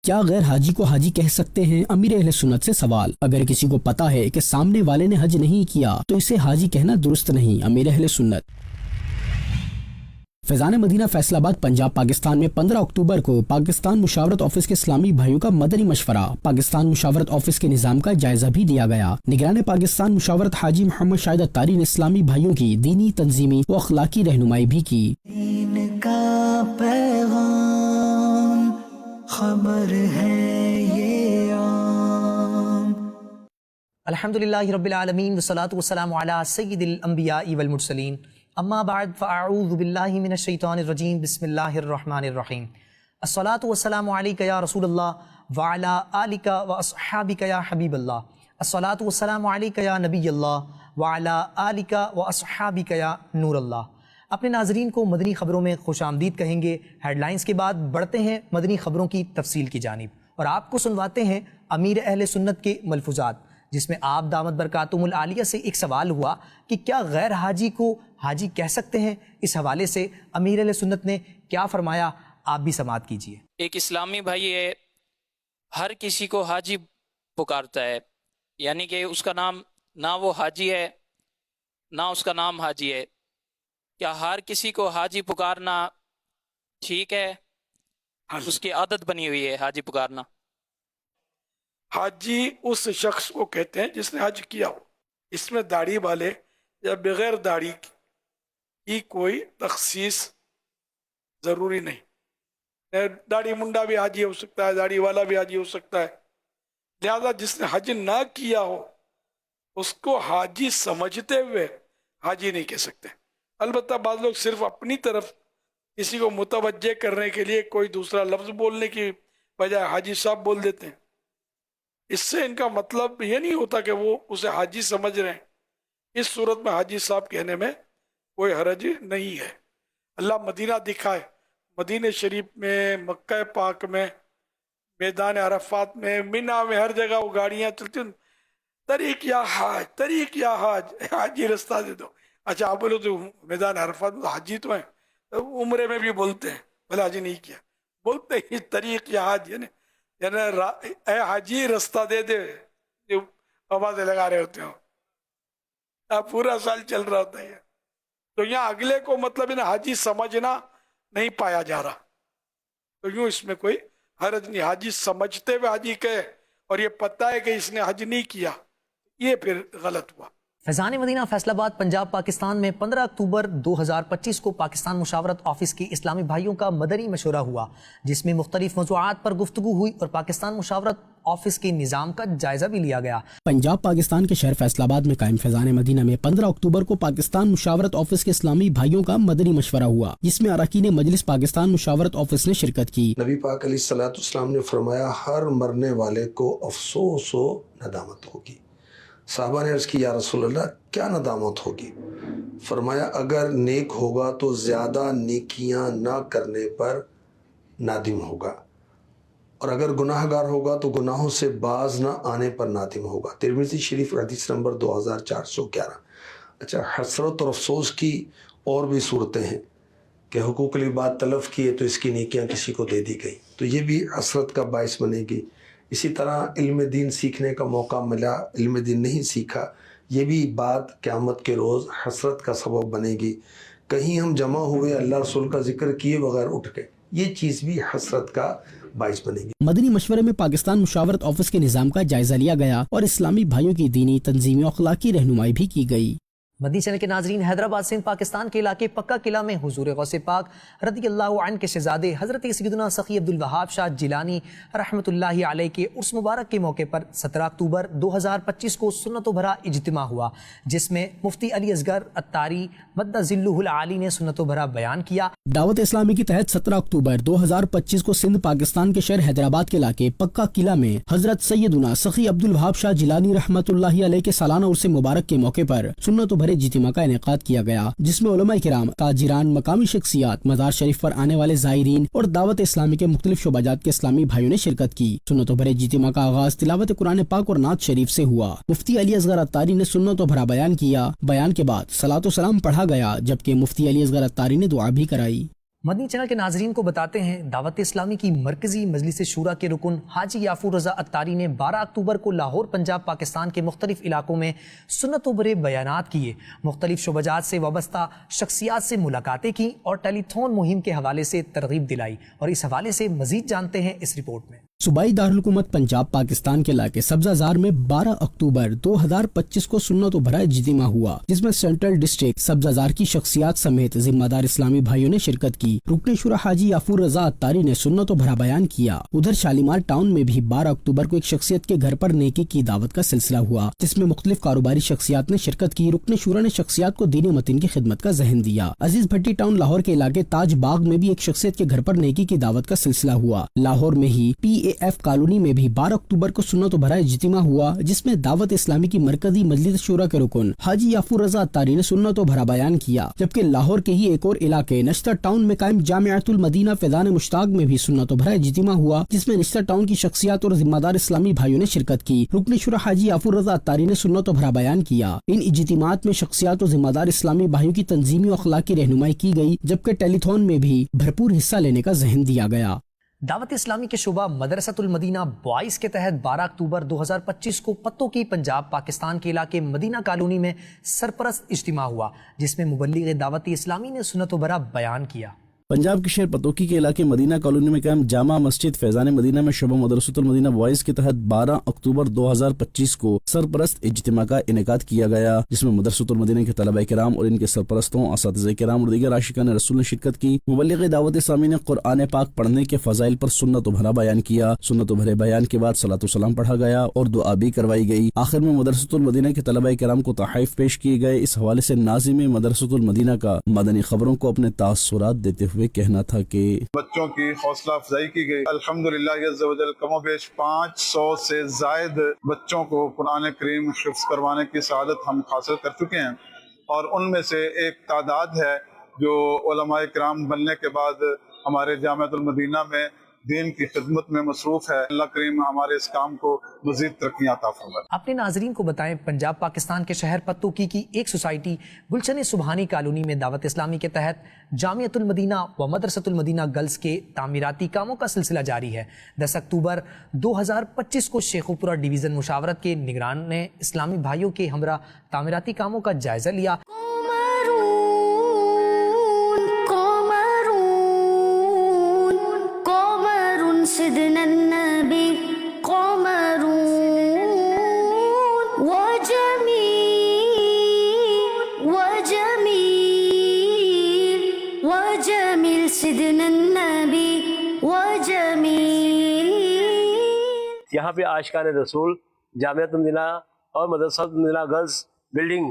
کیا غیر حاجی کو حاجی کہہ سکتے ہیں؟ امیر اہل سنت سے سوال۔ اگر کسی کو پتا ہے کہ سامنے والے نے حج نہیں کیا تو اسے حاجی کہنا درست نہیں۔ امیر اہل سنت۔ فیضان مدینہ فیصل آباد پنجاب پاکستان میں 15 اکتوبر کو پاکستان مشاورت آفس کے اسلامی بھائیوں کا مدنی مشورہ، پاکستان مشاورت آفس کے نظام کا جائزہ بھی دیا گیا۔ نگران پاکستان مشاورت حاجی محمد شاہد اتاری نے اسلامی بھائیوں کی دینی، تنظیمی و اخلاقی رہنمائی بھی کی۔ دین کا پیغام خبر ہے یہ عام۔ الحمدللہ رب العالمین والصلاة والسلام علی سید الانبیاء والمرسلین، اما بعد فاعوذ باللہ من الشیطان الرجیم، بسم اللہ الرحمن الرحیم۔ الصلاة والسلام علیک یا رسول اللہ وعلی آلک واصحابک یا حبیب اللہ۔ الصلاة والسلام علیک یا نبی اللہ وعلی آلک واصحابک یا نور اللہ۔ اپنے ناظرین کو مدنی خبروں میں خوش آمدید کہیں گے۔ ہیڈ لائنز کے بعد بڑھتے ہیں مدنی خبروں کی تفصیل کی جانب، اور آپ کو سنواتے ہیں امیر اہل سنت کے ملفوظات، جس میں آپ دامت برکاتہم العالیہ سے ایک سوال ہوا کہ کیا غیر حاجی کو حاجی کہہ سکتے ہیں؟ اس حوالے سے امیر اہل سنت نے کیا فرمایا، آپ بھی سماعت کیجئے۔ ایک اسلامی بھائی ہے، ہر کسی کو حاجی پکارتا ہے، یعنی کہ اس کا نام نہ وہ حاجی ہے نہ اس کا نام حاجی ہے۔ کیا ہر کسی کو حاجی پکارنا ٹھیک ہے؟ اس کی عادت بنی ہوئی ہے حاجی پکارنا۔ حاجی اس شخص کو کہتے ہیں جس نے حج کیا ہو۔ اس میں داڑھی والے یا بغیر داڑھی کی کوئی تخصیص ضروری نہیں۔ داڑھی منڈا بھی حاجی ہو سکتا ہے، داڑھی والا بھی حاجی ہو سکتا ہے۔ لہذا جس نے حج نہ کیا ہو اس کو حاجی سمجھتے ہوئے حاجی نہیں کہہ سکتے۔ البتہ بعض لوگ صرف اپنی طرف کسی کو متوجہ کرنے کے لیے کوئی دوسرا لفظ بولنے کی بجائے حاجی صاحب بول دیتے ہیں۔ اس سے ان کا مطلب یہ نہیں ہوتا کہ وہ اسے حاجی سمجھ رہے ہیں۔ اس صورت میں حاجی صاحب کہنے میں کوئی حرج نہیں ہے۔ اللہ مدینہ دکھائے، مدینہ شریف میں، مکہ پاک میں، میدان عرفات میں، مینا میں، ہر جگہ وہ گاڑیاں چلتی ہیں، طریق یا حاج، طریق یا حاج، حاجی رستہ دے دو۔ اچھا آپ بولو تو میدان عرفات میں حاجی تو ہیں، عمرے میں بھی بولتے ہیں، بھلے حاجی نہیں کیا، بولتے ہی طریق یا حاج، یعنی اے حاجی رستہ دے دے، جو آوازیں لگا رہے ہوتے ہیں، پورا سال چل رہا ہوتا ہے۔ تو یہاں اگلے کو مطلب انہیں حاجی سمجھنا نہیں پایا جا رہا، تو یوں اس میں کوئی حرج نہیں۔ حاجی سمجھتے ہوئے حاجی کہے اور یہ پتہ ہے کہ اس نے حج نہیں کیا، یہ پھر غلط ہوا۔ فیضان مدینہ فیصل آباد پنجاب پاکستان میں 15 اکتوبر 2025 کو پاکستان مشاورت آفس کی اسلامی بھائیوں کا مدنی مشورہ ہوا، جس میں مختلف موضوعات پر گفتگو ہوئی اور پاکستان مشاورت آفس کے نظام کا جائزہ بھی لیا گیا۔ پنجاب پاکستان کے شہر فیصل آباد میں قائم فیضان مدینہ میں 15 اکتوبر کو پاکستان مشاورت آفس کے اسلامی بھائیوں کا مدنی مشورہ ہوا، جس میں اراکین مجلس پاکستان مشاورت آفس نے شرکت کی۔ نبی پاک علیہ الصلوۃ والسلام نے فرمایا ہر مرنے والے کو افسوس و ندامت ہوگی۔ صحابہ نے عرض کی یا رسول اللہ کیا ندامت ہوگی؟ فرمایا اگر نیک ہوگا تو زیادہ نیکیاں نہ کرنے پر نادم ہوگا، اور اگر گناہ گار ہوگا تو گناہوں سے باز نہ آنے پر نادم ہوگا۔ ترمذی شریف حدیث نمبر 2411۔ اچھا، حسرت اور افسوس کی اور بھی صورتیں ہیں کہ حقوق العباد تلف کیے تو اس کی نیکیاں کسی کو دے دی گئی، تو یہ بھی حسرت کا باعث بنے گی۔ اسی طرح علم دین سیکھنے کا موقع ملا، علم دین نہیں سیکھا، یہ بھی بات قیامت کے روز حسرت کا سبب بنے گی۔ کہیں ہم جمع ہوئے اللہ رسول کا ذکر کیے بغیر اٹھ گئے، یہ چیز بھی حسرت کا باعث بنے گی۔ مدنی مشورے میں پاکستان مشاورت آفس کے نظام کا جائزہ لیا گیا اور اسلامی بھائیوں کی دینی، تنظیمی و اخلاقی رہنمائی بھی کی گئی۔ مدنی چینل کے ناظرین، حیدرآباد سندھ پاکستان کے علاقے پکا قلعہ میں حضور غوث پاک رضی اللہ عنہ کے شہزادے حضرت سیدنا سخی عبدالوہاب شاہ جیلانی رحمۃ اللہ علیہ کے عرس مبارک کے موقع پر 17 اکتوبر 2025 کو سنت و بھرا اجتماع ہوا، جس میں مفتی علی اصغر اتاری مد ظلہ العالی نے سنت و بھرا بیان کیا۔ دعوت اسلامی کے تحت 17 اکتوبر 2025 کو سندھ پاکستان کے شہر حیدرآباد کے علاقے پکا قلعہ میں حضرت سیدنا سخی عبدالوہاب شاہ جیلانی رحمۃ اللہ علیہ کے سالانہ عرس مبارک کے موقع پر سنت و بھرے اجتماع کا انعقاد کیا گیا، جس میں علماء کرام، تاجران، مقامی شخصیات، مزار شریف پر آنے والے زائرین اور دعوت اسلامی کے مختلف شعبہ جات کے اسلامی بھائیوں نے شرکت کی۔ سنت و بھرے اجتماع کا آغاز تلاوت قرآن پاک اور نعت شریف سے ہوا۔ مفتی علی اصغر اتاری نے سنت و بھرا بیان کیا۔ بیان کے بعد صلاۃ و سلام پڑھا گیا، جبکہ مفتی علی اصغر اتاری نے دعا بھی کرائی۔ مدنی چینل کے ناظرین کو بتاتے ہیں دعوت اسلامی کی مرکزی مجلس شورا کے رکن حاجی یافور رضا اتاری نے 12 اکتوبر کو لاہور پنجاب پاکستان کے مختلف علاقوں میں سنت و برے بیانات کیے، مختلف شعبہ جات سے وابستہ شخصیات سے ملاقاتیں کی اور ٹیلی تھون مہم کے حوالے سے ترغیب دلائی، اور اس حوالے سے مزید جانتے ہیں اس رپورٹ میں۔ صوبائی دارالحکومت پنجاب پاکستان کے علاقے سبزہ زار میں 12 اکتوبر 2025 کو سنت و بھرا اجتماع ہوا، جس میں سینٹرل ڈسٹرکٹ سبزہ زار کی شخصیات سمیت ذمہ دار اسلامی بھائیوں نے شرکت کی۔ رکن شورا حاجی یافور رضا اتاری نے سنت و بھرا بیان کیا۔ ادھر شالیمار ٹاؤن میں بھی 12 اکتوبر کو ایک شخصیت کے گھر پر نیکی کی دعوت کا سلسلہ ہوا، جس میں مختلف کاروباری شخصیات نے شرکت کی۔ رکن شورا نے شخصیات کو دین متین کی خدمت کا ذہن دیا۔ عزیز بھٹی ٹاؤن لاہور کے علاقے تاج باغ میں بھی ایک شخصیت کے گھر پر نیکی کی دعوت کا سلسلہ ہوا۔ لاہور میں ہی PAF کالونی میں بھی 12 اکتوبر کو سنت و بھرا اجتماع ہوا، جس میں دعوت اسلامی کی مرکزی مجلس شورا کے رکن حاجی یافور رضا اتاری نے سنت و بھرا بیان کیا، جبکہ لاہور کے ہی ایک اور علاقے نشتر ٹاؤن میں قائم جامعۃ المدینہ فیضان مشتاق میں بھی سنت و بھرا اجتماع ہوا، جس میں نشتر ٹاؤن کی شخصیات اور ذمہ دار اسلامی بھائیوں نے شرکت کی۔ رکن شورا حاجی یافور رضا اتاری نے سنت و بھرا بیان کیا۔ ان اجتماعات میں شخصیات اور ذمہ دار اسلامی بھائیوں کی تنظیمی و اخلاقی رہنمائی کی گئی، جبکہ ٹیلی تھون میں بھی بھرپور حصہ لینے کا ذہن دیا گیا۔ دعوت اسلامی کے شعبہ مدرسۃ المدینہ بوائز کے تحت 12 اکتوبر 2025 کو پتوں کی پنجاب پاکستان کے علاقے مدینہ کالونی میں سرپرست اجتماع ہوا، جس میں مبلغ دعوت اسلامی نے سنت و بھرا بیان کیا۔ پنجاب کے شہر پتوکی کے علاقے مدینہ کالونی میں قائم جامع مسجد فیضان مدینہ میں شعبہ مدرسۃ المدینہ بوائز کے تحت 12 اکتوبر 2025 کو سرپرست اجتماع کا انعقاد کیا گیا، جس میں مدرسۃ المدینہ کے طلبہ کرام اور ان کے سرپرستوں، اساتذہ کرام اور دیگر عاشقان رسول نے شرکت کی۔ مبلغ دعوت اسلامی نے قرآن پاک پڑھنے کے فضائل پر سنت و بھرا بیان کیا۔ سنت و بھرے بیان کے بعد صلاۃ و سلام پڑھا گیا اور دعا بھی کروائی گئی۔ آخر میں مدرسۃ المدینہ کے طلبہ کرام کو تحائف پیش کیے گئے۔ اس حوالے سے ناظم مدرسۃ المدینہ کا مدنی خبروں کو اپنے تاثرات دیتے ہوئے کہنا تھا کہ بچوں کی حوصلہ افزائی کی گئی۔ الحمدللہ عز و جل کم و بیش 500 سے زائد بچوں کو قرآن کریم حفظ کروانے کی سعادت ہم حاصل کر چکے ہیں، اور ان میں سے ایک تعداد ہے جو علماء کرام بننے کے بعد ہمارے جامعۃ المدینہ میں دین کی خدمت میں مصروف ہے۔ اللہ کریم ہمارے اس کام کو مزید ترقیاں عطا فرمائے۔ اپنے ناظرین کو بتائیں پنجاب پاکستان کے شہر پتوکی کی ایک سوسائٹی گلشن سبحانی کالونی میں دعوت اسلامی کے تحت جامعۃ المدینہ و مدرسۃ المدینہ گرلز کے تعمیراتی کاموں کا سلسلہ جاری ہے۔ 10 اکتوبر 2025 کو شیخوپورہ ڈویژن مشاورت کے نگران نے اسلامی بھائیوں کے ہمراہ تعمیراتی کاموں کا جائزہ لیا۔ سيدنا النبي قمرون وجميل سيدنا النبي وجميل۔ یہاں پہ عاشقان رسول جامعۃ المدینہ اور مدرسۃ المدینہ گرلز بلڈنگ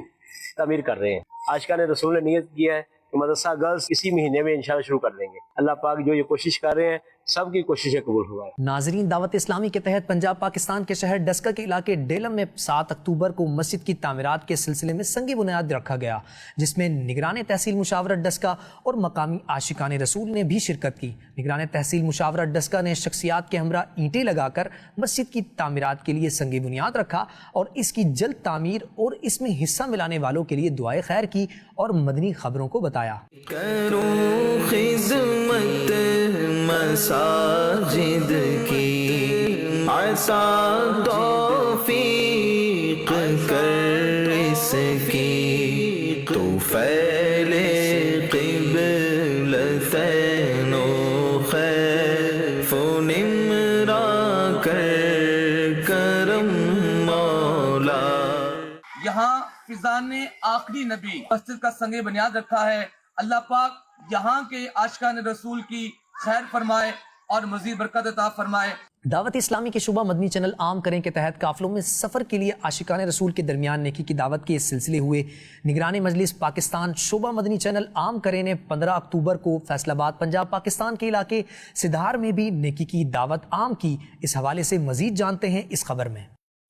تعمیر کر رہے ہیں۔ عاشقان رسول نے نیت کیا ہے کہ مدرسہ گرلز اسی مہینے میں انشاءاللہ شروع کر دیں گے۔ اللہ پاک جو یہ کوشش کر رہے ہیں سب کی کوششیں قبول ہوئے۔ ناظرین، دعوت اسلامی کے تحت پنجاب پاکستان کے شہر ڈسکا کے علاقے ڈیلم میں 7 اکتوبر کو مسجد کی تعمیرات کے سلسلے میں سنگ بنیاد رکھا گیا، جس میں نگران تحصیل مشاورت ڈسکا اور مقامی عاشقان رسول نے بھی شرکت کی۔ نگران تحصیل مشاورت ڈسکا نے شخصیات کے ہمراہ اینٹیں لگا کر مسجد کی تعمیرات کے لیے سنگ بنیاد رکھا اور اس کی جلد تعمیر اور اس میں حصہ ملانے والوں کے لیے دعائے خیر کی اور مدنی خبروں کو بتایا۔ کروں خدمت مساجد کی، عسا توفیق کر اس کی، تو پھیلے قبلتین و خیف و نمرا کر کرم مولا۔ یہاں فضان نے آخری نبی مسجد کا سنگ بنیاد رکھا ہے۔ اللہ پاک یہاں کے عاشقان رسول کی خیر فرمائے اور مزید برکت عطا فرمائے۔ دعوت اسلامی کے شعبہ مدنی چینل عام کریں کے تحت قافلوں میں سفر کے لیے عاشقان رسول کے درمیان نیکی کی دعوت کے سلسلے ہوئے۔ نگران مجلس پاکستان شعبہ مدنی چینل عام کریں نے 15 اکتوبر کو فیصل آباد پنجاب پاکستان کے علاقے سدھار میں بھی نیکی کی دعوت عام کی۔ اس حوالے سے مزید جانتے ہیں اس خبر میں۔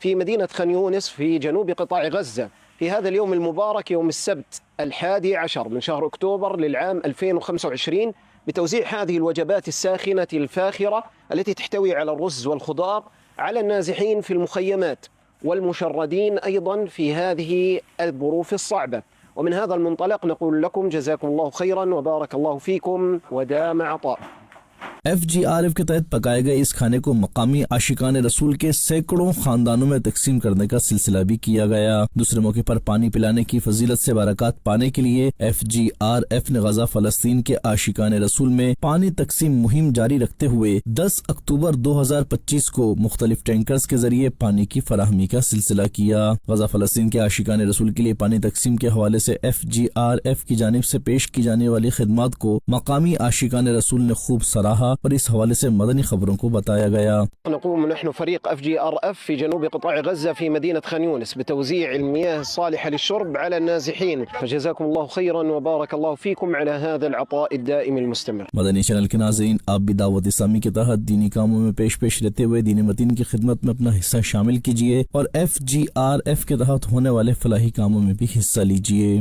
في مدينة خان يونس في جنوب قطاع غزة في هذا اليوم المبارك يوم السبت 11 من شهر أكتوبر للعام 2025 بتوزيع هذه الوجبات الساخنة الفاخرة التي تحتوي على الرز والخضار على النازحين في المخيمات والمشردين أيضا في هذه الظروف الصعبة. ومن هذا المنطلق نقول لكم جزاكم الله خيرا وبارك الله فيكم ودام عطاء. FGRF کے تحت پکائے گئے اس کھانے کو مقامی عاشقان رسول کے سینکڑوں خاندانوں میں تقسیم کرنے کا سلسلہ بھی کیا گیا۔ دوسرے موقع پر پانی پلانے کی فضیلت سے برکات پانے کے لیے FGRF نے غزہ فلسطین کے عاشقان رسول میں پانی تقسیم مہم جاری رکھتے ہوئے 10 اکتوبر 2025 کو مختلف ٹینکرز کے ذریعے پانی کی فراہمی کا سلسلہ کیا۔ غزہ فلسطین کے عاشقان رسول کے لیے پانی تقسیم کے حوالے سے FGRF کی جانب سے پیش کی جانے والی خدمات کو مقامی عاشقان رسول نے خوب سراہا اور اس حوالے سے مدنی خبروں کو بتایا گیا۔ نقوم نحن فريق FGRF في جنوب قطاع غزة في مدينة خان يونس بتوزيع المياه الصالحة للشرب على النازحين، فجزاكم الله خيرا وبارك الله فيكم على هذا العطاء الدائم المستمر۔ مدنی چینل کے ناظرین، آپ بھی دعوت اسلامی کے تحت دینی کاموں میں پیش رہتے ہوئے دین متین کی خدمت میں اپنا حصہ شامل کیجیے اور FGRF کے تحت ہونے والے فلاحی کاموں میں بھی حصہ لیجیے۔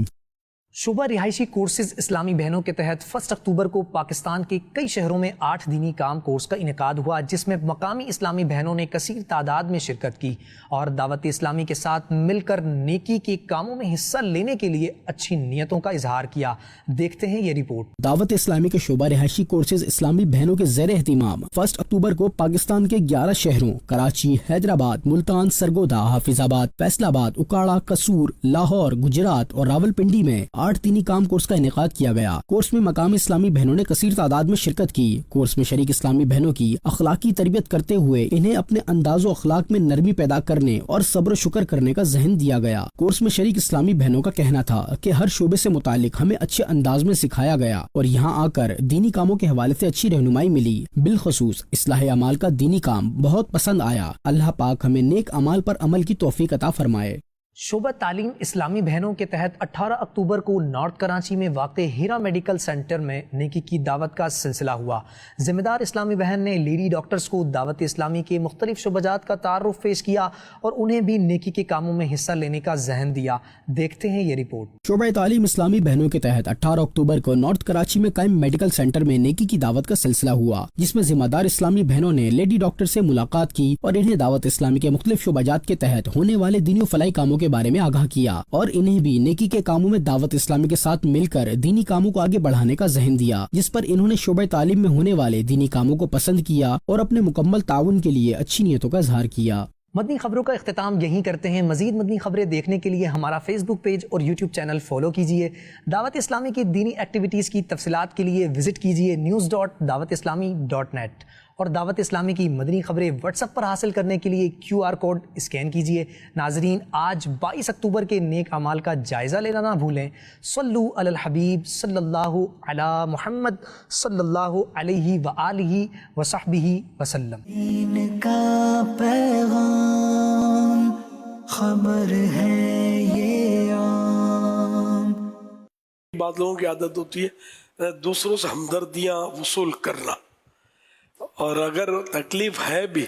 شعبہ رہائشی کورسز اسلامی بہنوں کے تحت 1 اکتوبر کو پاکستان کے کئی شہروں میں 8 دینی کام کورس کا انعقاد ہوا، جس میں مقامی اسلامی بہنوں نے کثیر تعداد میں شرکت کی اور دعوت اسلامی کے ساتھ مل کر نیکی کے کاموں میں حصہ لینے کے لیے اچھی نیتوں کا اظہار کیا۔ دیکھتے ہیں یہ رپورٹ۔ دعوت اسلامی کے شعبہ رہائشی کورسز اسلامی بہنوں کے زیر اہتمام 1 اکتوبر کو پاکستان کے 11 شہروں کراچی، حیدرآباد، ملتان، سرگودا، حافظ آباد، فیصل آباد، اکاڑا، قصور، لاہور، گجرات اور راول پنڈی میں 8 دینی کام کورس کا انعقاد کیا گیا۔ کورس میں مقامی اسلامی بہنوں نے کثیر تعداد میں شرکت کی۔ کورس میں شریک اسلامی بہنوں کی اخلاقی تربیت کرتے ہوئے انہیں اپنے انداز و اخلاق میں نرمی پیدا کرنے اور صبر و شکر کرنے کا ذہن دیا گیا۔ کورس میں شریک اسلامی بہنوں کا کہنا تھا کہ ہر شعبے سے متعلق ہمیں اچھے انداز میں سکھایا گیا اور یہاں آ کر دینی کاموں کے حوالے سے اچھی رہنمائی ملی۔ بالخصوص اصلاح اعمال کا دینی کام بہت پسند آیا۔ اللہ پاک ہمیں نیک اعمال پر عمل کی توفیق عطا فرمائے۔ شعبہ تعلیم اسلامی بہنوں کے تحت 18 اکتوبر کو نارتھ کراچی میں واقع ہیرا میڈیکل سینٹر میں نیکی کی دعوت کا سلسلہ ہوا۔ ذمہ دار اسلامی بہن نے لیڈی ڈاکٹرز کو دعوت اسلامی کے مختلف شعبہ جات کا تعارف پیش کیا اور انہیں بھی نیکی کے کاموں میں حصہ لینے کا ذہن دیا۔ دیکھتے ہیں یہ رپورٹ۔ شعبہ تعلیم اسلامی بہنوں کے تحت 18 اکتوبر کو نارتھ کراچی میں قائم میڈیکل سینٹر میں نیکی کی دعوت کا سلسلہ ہوا، جس میں ذمہ دار اسلامی بہنوں نے لیڈی ڈاکٹر سے ملاقات کی اور انہیں دعوت اسلامی کے مختلف شعبہ جات کے تحت ہونے والے دینی و فلاحی کاموں کے بارے میں آگاہ کیا اور انہیں بھی نیکی کے کاموں میں دعوت اسلامی کے ساتھ مل کر دینی کاموں کو آگے بڑھانے کا ذہن دیا، جس پر انہوں نے شعبہ تعلیم میں ہونے والے دینی کاموں کو پسند کیا اور اپنے مکمل تعاون کے لیے اچھی نیتوں کا اظہار کیا۔ مدنی خبروں کا اختتام یہیں کرتے ہیں۔ مزید مدنی خبریں دیکھنے کے لیے ہمارا فیس بک پیج اور یوٹیوب چینل فالو کیجیے۔ دعوت اسلامی کی دینی ایکٹیویٹیز کی تفصیلات کے لیے وزٹ کیجیے news.dawatislami.net اور دعوت اسلامی کی مدنی خبریں واٹس ایپ پر حاصل کرنے کے لیے QR کوڈ اسکین کیجیے۔ ناظرین، آج 22 اکتوبر کے نیک اعمال کا جائزہ لینا نہ بھولیں۔ صلو علی الحبیب صلی اللہ علی محمد صلی اللہ علیہ وآلہ وصحبہ وسلم۔ دین کا پیغام خبر ہے یہ عام۔ بعض لوگوں کی عادت ہوتی ہے دوسروں سے ہمدردیاں وصول کرنا، اور اگر تکلیف ہے بھی